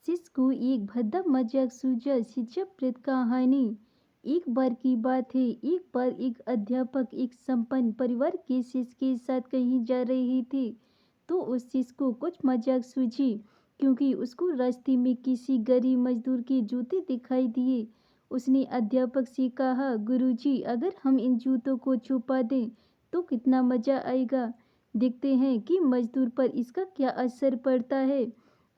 शिष्य को एक भद्दा मजाक सूझा। शिक्षाप्रद कहानी। एक बार की बात है, एक बार एक अध्यापक एक संपन्न परिवार के शिष्य के साथ कहीं जा रहे थे। तो उस शिष्य को कुछ मजाक सूझी, क्योंकि उसको रास्ते में किसी गरीब मजदूर के जूते दिखाई दिए। उसने अध्यापक से कहा, गुरुजी, अगर हम इन जूतों को छुपा दें तो कितना मजा आएगा। देखते हैं कि मजदूर पर इसका क्या असर पड़ता है।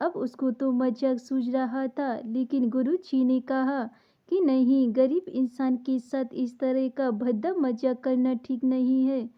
अब उसको तो मजाक सूझ रहा था, लेकिन गुरुजी ने कहा कि नहीं, गरीब इंसान के साथ इस तरह का भद्दा मजाक करना ठीक नहीं है।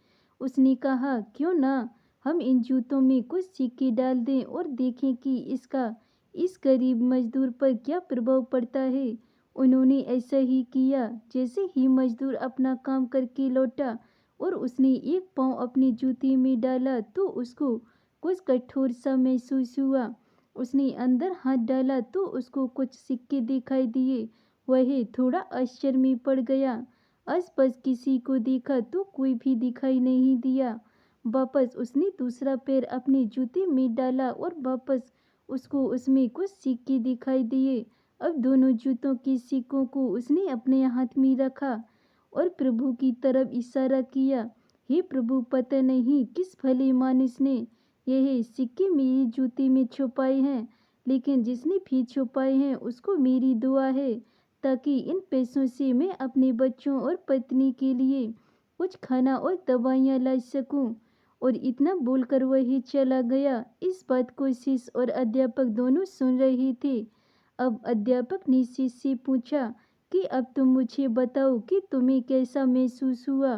उसने कहा, क्यों ना हम इन जूतों में कुछ सिक्के डाल दें और देखें कि इसका इस गरीब मजदूर पर क्या प्रभाव पड़ता है। उन्होंने ऐसा ही किया। जैसे ही मजदूर अपना काम करके लौटा और उसने एक पाँव अपने जूते में डाला तो उसको कुछ कठोर सा महसूस हुआ। उसने अंदर हाथ डाला तो उसको कुछ सिक्के दिखाई दिए। वह थोड़ा आश्चर्य में पड़ गया। आसपास किसी को देखा तो कोई भी दिखाई नहीं दिया। वापस उसने दूसरा पैर अपने जूते में डाला और वापस उसको उसमें कुछ सिक्के दिखाई दिए। अब दोनों जूतों के सिक्कों को उसने अपने हाथ में रखा और प्रभु की तरफ इशारा किया। हे प्रभु, पता नहीं किस भले मानुस ने यह सिक्के मेरे जूते में छुपाए हैं, लेकिन जिसने भी छुपाए हैं उसको मेरी दुआ है, ताकि इन पैसों से मैं अपने बच्चों और पत्नी के लिए कुछ खाना और दवाइयाँ ला सकूं। और इतना बोलकर वह चला गया। इस बात को शिष्य और अध्यापक दोनों सुन रहे थे। अब अध्यापक ने शिष्य से पूछा कि अब तुम मुझे बताओ कि तुम्हें कैसा महसूस हुआ,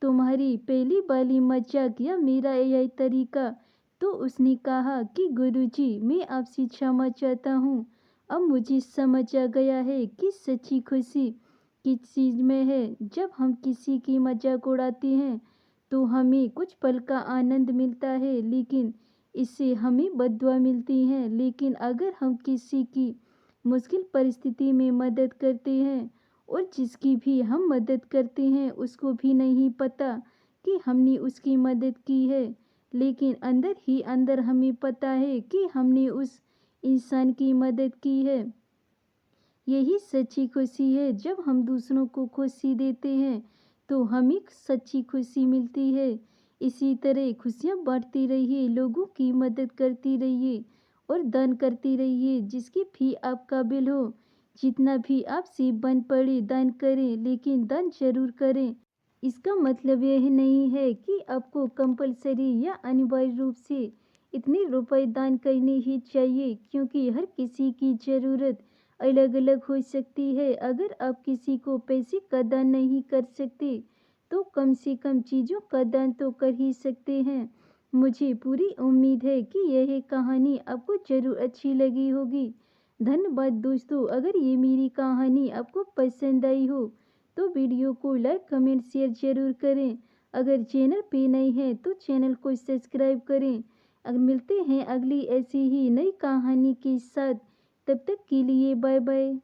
तुम्हारी पहली वाली मजाक या मेरा यह तरीका। तो उसने कहा कि गुरुजी, मैं आपसे क्षमा चाहता हूँ। अब मुझे समझ आ गया है कि सच्ची खुशी किस चीज़ में है। जब हम किसी की मजाक उड़ाते हैं तो हमें कुछ पल का आनंद मिलता है, लेकिन इससे हमें बद्दुआ मिलती है। लेकिन अगर हम किसी की मुश्किल परिस्थिति में मदद करते हैं और जिसकी भी हम मदद करते हैं उसको भी नहीं पता कि हमने उसकी मदद की है, लेकिन अंदर ही अंदर हमें पता है कि हमने उस इंसान की मदद की है। यही सच्ची खुशी है। जब हम दूसरों को खुशी देते हैं तो हमें सच्ची खुशी मिलती है। इसी तरह खुशियाँ बांटते रहिए, लोगों की मदद करती रहिए और दान करते रहिए, जिसकी भी आप काबिल हो। जितना भी आपसे बन पड़े दान करें, लेकिन दान जरूर करें। इसका मतलब यह नहीं है कि आपको कंपलसरी या अनिवार्य रूप से इतने रुपए दान करने ही चाहिए, क्योंकि हर किसी की ज़रूरत अलग अलग हो सकती है। अगर आप किसी को पैसे का दान नहीं कर सकते तो कम से कम चीज़ों का दान तो कर ही सकते हैं। मुझे पूरी उम्मीद है कि यह कहानी आपको ज़रूर अच्छी लगी होगी। धन्यवाद दोस्तों। अगर ये मेरी कहानी आपको पसंद आई हो तो वीडियो को लाइक, कमेंट, शेयर जरूर करें। अगर चैनल पे नए हैं तो चैनल को सब्सक्राइब करें। अब मिलते हैं अगली ऐसी ही नई कहानी के साथ। तब तक के लिए बाय बाय।